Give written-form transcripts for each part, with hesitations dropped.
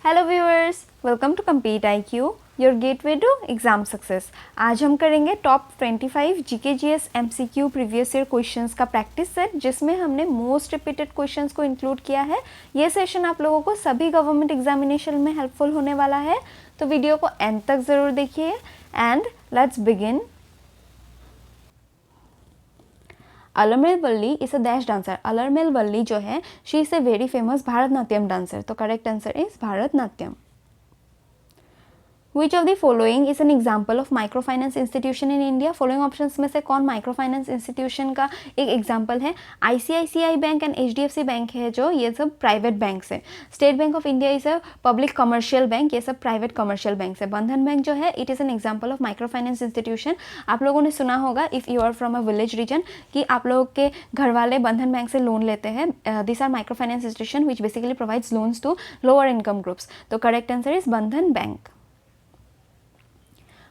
Hello viewers, welcome to compete IQ, your gateway to exam success. आज हम करेंगे top 25 GK GS MCQ previous year questions का practice set, जिसमें हमने most repeated questions को include किया है। ये सेशन आप लोगों को सभी गवर्नमेंट एग्जामिनेशन में हेल्पफुल होने वाला है, तो वीडियो को एंड तक ज़रूर देखिए and let's begin. Alarmel Valli is a dash dancer. Alarmel Valli जो है, she is a very famous Bharatanatyam dancer. तो correct answer is Bharatanatyam. Which of the following is an example of microfinance institution in India? Following options में से कौन microfinance institution का एक example है? ICICI bank and HDFC bank है जो, ये सब प्राइवेट बैंक्स है। State bank of India is a public commercial bank, ये सब प्राइवेट कमर्शियल बैंक है। बंधन बैंक जो है, it is an example of microfinance institution. आप लोगों ने सुना होगा, if you are from a village region, कि आप लोगों के घर वाले बंधन बैंक से लोन लेते हैं। This are microfinance institution which basically provides loans to lower income groups. तो correct answer is Bandhan bank.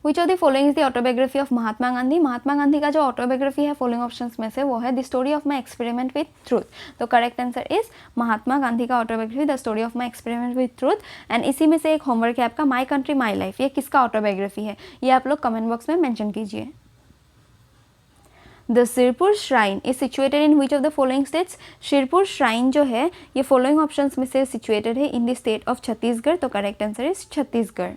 Which of the following is the autobiography of Mahatma Gandhi? Mahatma Gandhi का जो ऑटोबायोग्राफी है फॉलोइंग ऑप्शंस में से, वो है the story of my experiment with truth. तो correct answer is महात्मा गांधी का autobiography the story of my experiment with truth. And इसी में से एक होमवर्क है आपका, माई कंट्री माई लाइफ। ये किसका ऑटोबायोग्राफी है, ये आप लोग कमेंट बॉक्स में मेंशन कीजिए। The Sirpur shrine is situated in which of the following states? Shirpur shrine जो है, ये फॉलोइंग ऑप्शंस में से सिचुएटेड है in the state of Chhattisgarh. तो correct answer is Chhattisgarh.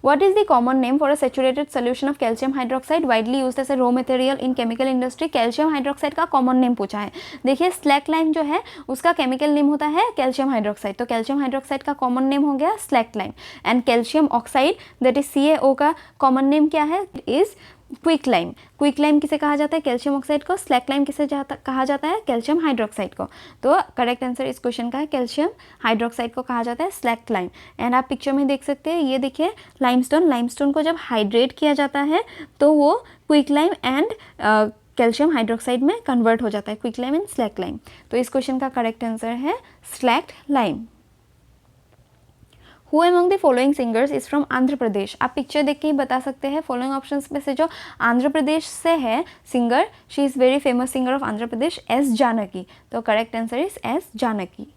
What is the common name for a saturated solution of calcium hydroxide widely used as a raw material in chemical industry? Calcium hydroxide का common name पूछा है। देखिए, slack lime जो है उसका chemical name होता है calcium hydroxide. तो कैल्शियम हाइड्रोक्साइड का कॉमन नेम हो गया slack lime. And calcium oxide that is CaO का कॉमन नेम क्या है? Is quick lime. Quick lime किसे कहा जाता है? कैल्शियम ऑक्साइड को। स्लैक लाइम किसे कहा जाता है? कैल्शियम हाइड्रोक्साइड को। तो करेक्ट आंसर इस क्वेश्चन का है कैल्शियम हाइड्रोक्साइड को कहा जाता है स्लैक लाइम। एंड आप पिक्चर में देख सकते हैं, ये देखिए लाइमस्टोन। लाइमस्टोन को जब हाइड्रेट किया जाता है तो वो quick lime and calcium hydroxide में कन्वर्ट हो जाता है, quick lime and slack lime. तो इस क्वेश्चन का करेक्ट आंसर है slack lime. Who among the following singers is from Andhra Pradesh? आप पिक्चर देख के ही बता सकते हैं। फॉलोइंग ऑप्शंस में से जो आंध्र प्रदेश से है singer, she is very famous singer of Andhra Pradesh, S Janaki. तो correct answer is S Janaki.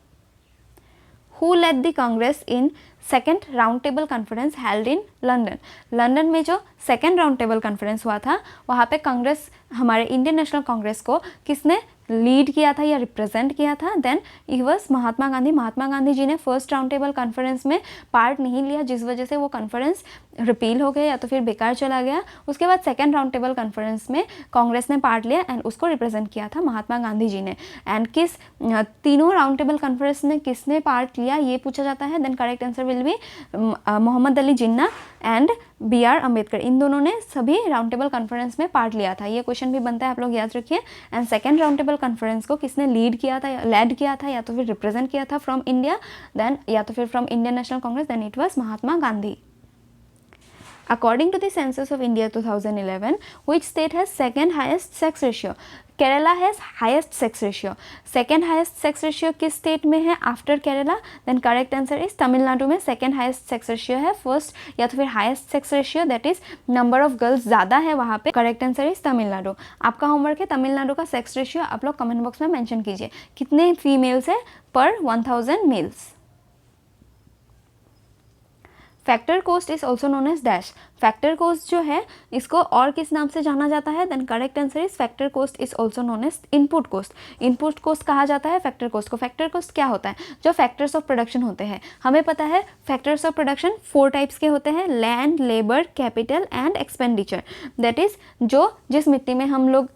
Who led the Congress in second round table conference held in London? London में जो सेकेंड राउंड टेबल कॉन्फ्रेंस हुआ था, वहाँ पे कांग्रेस, हमारे इंडियन नेशनल कांग्रेस को किसने लीड किया था या रिप्रेजेंट किया था? Then he was Mahatma Gandhi. Mahatma Gandhi ji ने फर्स्ट राउंड टेबल कॉन्फ्रेंस में पार्ट नहीं लिया, जिस वजह से वो कॉन्फ्रेंस रिपील हो गया या तो फिर बेकार चला गया। उसके बाद सेकेंड राउंड टेबल कॉन्फ्रेंस में कांग्रेस ने पार्ट लिया एंड उसको रिप्रेजेंट किया था महात्मा गांधी जी ने। एंड किस तीनों राउंड टेबल कॉन्फ्रेंस में किसने पार्ट लिया, ये पूछा जाता है। Then correct answer will be Mohammad Ali Jinnah and BR Ambedkar. इन दोनों ने सभी राउंड टेबल कॉन्फ्रेंस में पार्ट लिया था। ये क्वेश्चन भी बनता है, आप लोग याद रखिए। And second round table conference को किसने लीड किया था, लेड किया था या तो फिर रिप्रेजेंट किया था फ्रॉम इंडिया, देन या तो फिर from Indian National Congress, then it was Mahatma Gandhi. According to the census of India 2011, which state has second highest sex ratio? Kerala has highest sex ratio. Second highest sex ratio किस स्टेट में है after Kerala? Then correct answer is Tamil Nadu में second highest sex ratio है। First या तो फिर highest sex ratio that is number of girls ज़्यादा है वहाँ पे। Correct answer is Tamil Nadu. आपका होमवर्क है तमिलनाडु का सेक्स रेशियो आप लोग कमेंट बॉक्स में मेंशन कीजिए, कितने फीमेल्स है पर 1000 males. Factor cost is also known as dash. Factor cost जो है इसको और किस नाम से जाना जाता है? Then correct answer is factor cost is also known as input cost. Input cost कहा जाता है फैक्टर कोस्ट को। फैक्टर कोस्ट क्या होता है? जो फैक्टर्स ऑफ प्रोडक्शन होते हैं, हमें पता है फैक्टर्स ऑफ प्रोडक्शन 4 टाइप्स के होते हैं, land, labour, capital and expenditure. That is जो जिस मिट्टी में हम लोग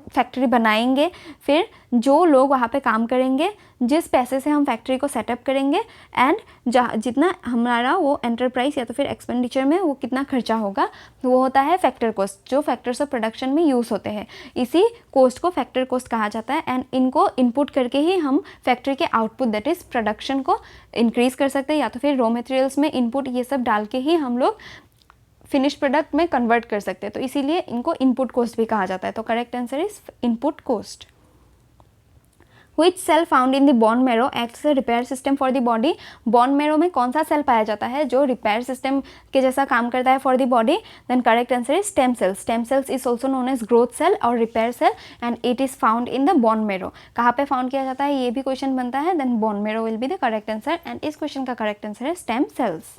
फैक्ट्री बनाएंगे, फिर जो लोग वहाँ पे काम करेंगे, जिस पैसे से हम फैक्ट्री को सेटअप करेंगे, एंड जितना हमारा वो एंटरप्राइज या तो फिर एक्सपेंडिचर में वो कितना खर्चा होगा, वो होता है फैक्टर कोस्ट, जो फैक्टर्स ऑफ प्रोडक्शन में यूज़ होते हैं। इसी कोस्ट को फैक्टर कोस्ट कहा जाता है। एंड इनको इनपुट करके ही हम फैक्ट्री के आउटपुट दैट इज़ प्रोडक्शन को इंक्रीज़ कर सकते हैं, या तो फिर रॉ मटेरियल्स में इनपुट ये सब डाल के ही हम लोग फिनिश प्रोडक्ट में कन्वर्ट कर सकते हैं। तो इसीलिए इनको इनपुट कोस्ट भी कहा जाता है। तो correct answer is input cost. Which cell found in the bone marrow acts as a repair system for the body? Bone marrow में कौन सा सेल पाया जाता है जो रिपेयर सिस्टम के जैसा काम करता है for the body? Then correct answer is stem cells. Stem cells is also known as growth cell और repair cell and it is found in the bone marrow. कहाँ पे फाउंड किया जाता है ये भी क्वेश्चन बनता है. Then bone marrow will be the correct answer and इस क्वेश्चन का करेक्ट आंसर है stem cells.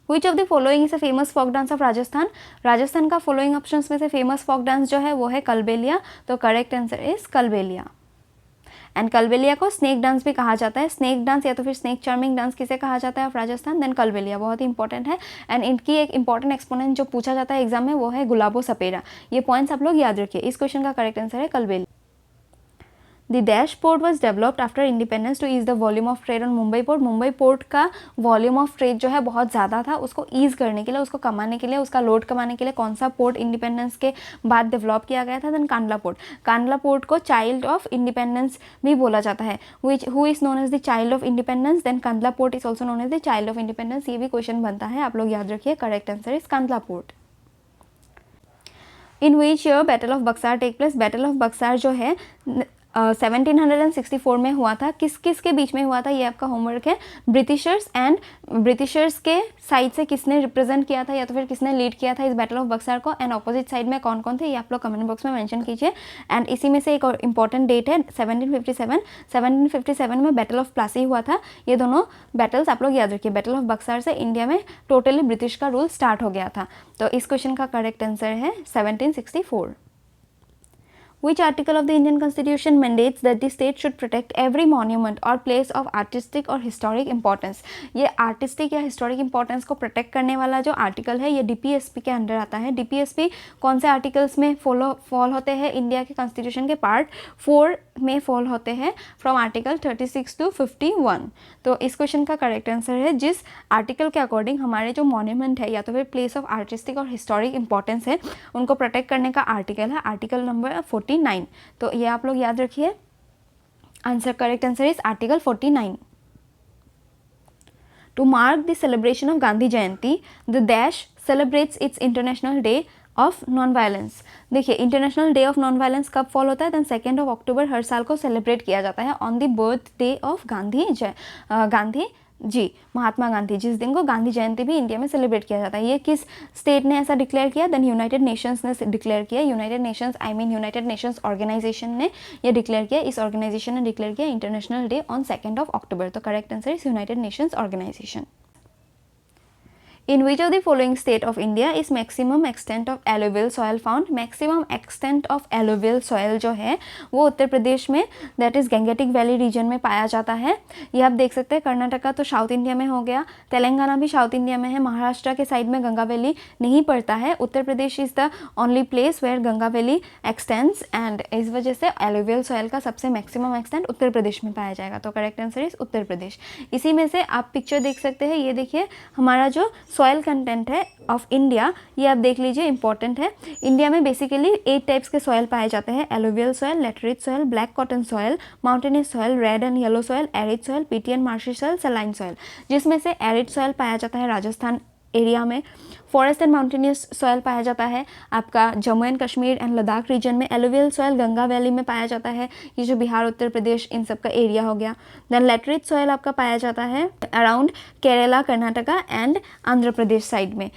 Which of the following is a famous folk dance of Rajasthan? Rajasthan का फॉलोइंग ऑप्शंस में से फेमस फोक डांस जो है वो है कलबेलिया. तो correct answer is Kalbelia. And Kalbelia को स्नेक डांस भी कहा जाता है. स्नेक डांस या तो फिर स्नेक चार्मिंग डांस किसे कहा जाता है ऑफ राजस्थान? देन कलबेलिया. बहुत ही इंपॉर्टेंट है एंड इनकी एक इंपॉर्टेंट एक्सपोनेंट जो पूछा जाता है एग्जाम में वो है गुलाबो सपेरा. ये पॉइंट्स आप लोग याद रखिए. इस क्वेश्चन का करेक्ट आंसर है Kalbelia. The Dash Port was developed after independence to ease the volume of trade on Mumbai port. Mumbai port का वॉल्यूम ऑफ ट्रेड जो है बहुत ज़्यादा था, उसको ईज करने के लिए, उसको कमाने के लिए, उसका लोड कमाने के लिए कौन सा पोर्ट इंडिपेंडेंस के बाद डेवलप किया गया था? Then Kandla port. Kandla port को चाइल्ड ऑफ इंडिपेंडेंस भी बोला जाता है. Who is known as the child of independence? Then Kandla port is also known as the child of independence. ये भी क्वेश्चन बनता है, आप लोग याद रखिए. Correct answer is Kandla port. In which year battle of Buxar take place? Battle of Buxar जो है 1764 में हुआ था. किस किस के बीच में हुआ था ये आपका होमवर्क है. ब्रिटिशर्स के साइड से किसने रिप्रेजेंट किया था या तो फिर किसने लीड किया था इस बैटल ऑफ बक्सार को, एंड अपोजिट साइड में कौन कौन थे ये आप लोग कमेंट बॉक्स में मेंशन कीजिए. एंड इसी में से एक और इंपॉर्टेंट डेट है 1757 में बैटल ऑफ प्लासी हुआ था. ये दोनों बैटल्स आप लोग याद रखिए. बैटल ऑफ बक्सार से इंडिया में टोटली ब्रिटिश का रूल स्टार्ट हो गया था. तो इस क्वेश्चन का करेक्ट आंसर है 1764. Which article of the Indian Constitution mandates that the state should protect every monument or place of artistic or historic importance? ये आर्टिस्टिक या हिस्टोरिक इंपॉर्टेंस को प्रोटेक्ट करने वाला जो आर्टिकल है ये डीपीएसपी के अंडर आता है. डीपीएसपी कौन से आर्टिकल्स में फॉल होते हैं? इंडिया के कॉन्स्टिट्यूशन के पार्ट 4 में फॉल होते हैं फ्रॉम आर्टिकल 36 to 51. तो इस क्वेश्चन का करेक्ट आंसर है जिस आर्टिकल के अकॉर्डिंग हमारे जो मॉन्यूमेंट है या तो फिर प्लेस ऑफ आर्टिस्टिक और हिस्टोरिक इंपॉर्टेंस है उनको प्रोटेक्ट करने का आर्टिकल है आर्टिकल नंबर 49. तो ये आप लोग याद रखिए. Answer correct answer is article 49. To mark the celebration of Gandhi Jayanti the dash celebrates its international day of non violence. देखिए international day of non violence कब फॉल होता है? देन 2 अक्टूबर हर साल को सेलिब्रेट किया जाता है on the birthday of Gandhi ji Mahatma Gandhi. जिस दिन को गांधी जयंती भी इंडिया में सेलिब्रेट किया जाता है. ये किस स्टेट ने ऐसा डिक्लेयर किया? देन यूनाइटेड नेशंस ने डिक्लेयर किया. यूनाइटेड नेशंस ऑर्गेनाइजेशन ने ये डिक्लेयर किया. इस ऑर्गेनाइजेशन ने डिक्लेयर किया इंटरनेशनल डे ऑन 2 अक्टूबर. तो correct answer is united nations organisation. In which of the following state of India is maximum extent of alluvial soil found? Maximum extent of alluvial soil जो है वो उत्तर प्रदेश में that is Gangetic valley region में पाया जाता है. ये आप देख सकते हैं. कर्नाटका तो साउथ इंडिया में हो गया, तेलंगाना भी साउथ इंडिया में है, महाराष्ट्र के साइड में गंगा वैली नहीं पड़ता है. Uttar Pradesh is the only place where Ganga valley extends and इस वजह से एलुवियल सॉइल का सबसे मैक्सिमम एक्सटेंट उत्तर प्रदेश में पाया जाएगा. तो correct answer is Uttar Pradesh. इसी में से आप पिक्चर देख सकते हैं. ये देखिए हमारा जो सॉइल कंटेंट है ऑफ इंडिया ये आप देख लीजिए, इंपॉर्टेंट है. इंडिया में बेसिकली 8 टाइप्स के सॉइल पाए जाते हैं. Alluvial soil, laterite soil, black cotton soil, mountainous soil, red and yellow soil, arid soil, peaty and marshy soil, saline soil. जिसमें से एरिड सॉइल पाया जाता है राजस्थान एरिया में. फॉरेस्ट एंड माउंटेनियस सॉइल पाया जाता है आपका Jammu and Kashmir and Ladakh region में. एलुवियल सॉइल गंगा वैली में पाया जाता है. ये जो बिहार उत्तर प्रदेश इन सब का एरिया हो गया. देन लेटरिट सॉइल आपका पाया जाता है around Kerala, Karnataka and Andhra Pradesh side में,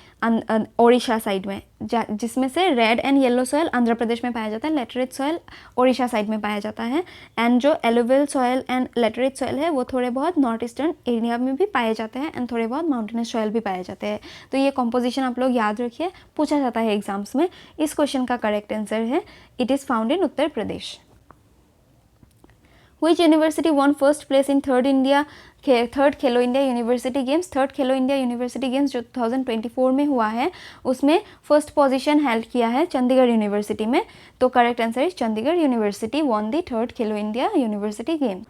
ओडिशा साइड में, जिसमें से red and yellow soil Andhra Pradesh में पाया जाता है. लेटरिट सॉइल ओडिशा साइड में पाया जाता है. एंड जो एलुवियल सॉइल एंड लेटरिट सॉइल है वो थोड़े बहुत नॉर्थ ईस्टर्न एरिया में भी पाए जाते हैं एंड थोड़े बहुत माउंटेनस सॉइल भी पाए जाते हैं. तो ये कॉम्पोजिशन आप लोग याद रखिए, पूछा जाता है एग्जाम्स में. इस क्वेश्चन का करेक्ट आंसर है it is found in Uttar Pradesh. Which university won first place in third Khelo India university games? Third Khelo India university games जो 2024 में हुआ है उसमें फर्स्ट पोजीशन हेल्ड किया है चंडीगढ़ यूनिवर्सिटी में. तो correct answer is Chandigarh university won the third Khelo India university game.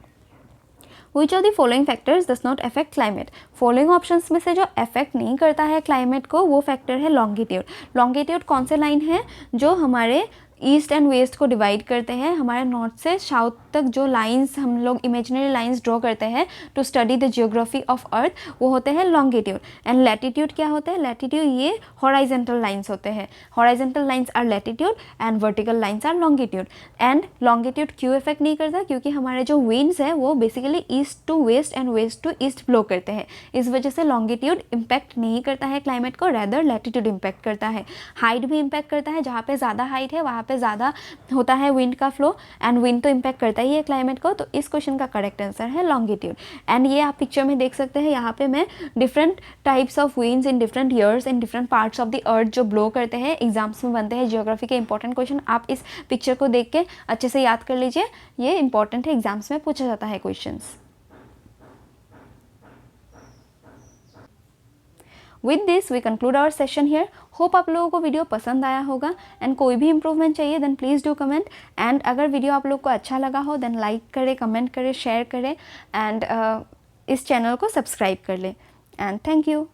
Which of the following factors does not affect climate? Following options में से जो अफेक्ट नहीं करता है क्लाइमेट को वो फैक्टर है लॉन्गिट्यूड. लॉन्गिट्यूड कौन से लाइन है जो हमारे ईस्ट एंड वेस्ट को डिवाइड करते हैं, हमारे नॉर्थ से साउथ तक जो लाइंस हम लोग इमेजिनरी लाइंस ड्रॉ करते हैं to study the geography of earth, वो होते हैं लॉन्गिट्यूड। एंड लैटिट्यूड क्या होता है? लैटिट्यूड ये हॉराइजेंटल लाइंस होते हैं। Horizontal lines are latitude and vertical lines are longitude. And longitude क्यों इफेक्ट नहीं करता? क्योंकि हमारे जो विंड्स है वो basically east to west and west to east blow करते हैं। इस वजह से लॉन्गिट्यूड इम्पैक्ट नहीं करता है क्लाइमेट को, रैदर लैटिट्यूड इम्पैक्ट करता है। हाइट भी इम्पैक्ट करता है, जहाँ पे ज़्यादा हाइट है वहाँ पे ज़्यादा होता है विंड का फ्लो, एंड विंड तो इम्पैक्ट करता ही है क्लाइमेट को। तो इस क्वेश्चन का करेक्ट आंसर है लॉन्गिट्यूड। एंड ये आप पिक्चर में देख सकते हैं, यहाँ पे मैं different types of winds in different years in different parts of the earth जो ब्लो करते हैं, एग्जाम्स में बनते हैं जियोग्राफी के इंपॉर्टेंट क्वेश्चन। आप इस पिक्चर को देख के अच्छे से याद कर लीजिए, ये इंपॉर्टेंट है, एग्जाम्स में पूछा जाता है questions. With this we conclude our session here. Hope आप लोगों को वीडियो पसंद आया होगा, एंड कोई भी इंप्रूवमेंट चाहिए then please do comment. And अगर वीडियो आप लोग को अच्छा लगा हो देन लाइक करें, कमेंट करें, शेयर करें, एंड इस चैनल को सब्सक्राइब कर लें। And thank you.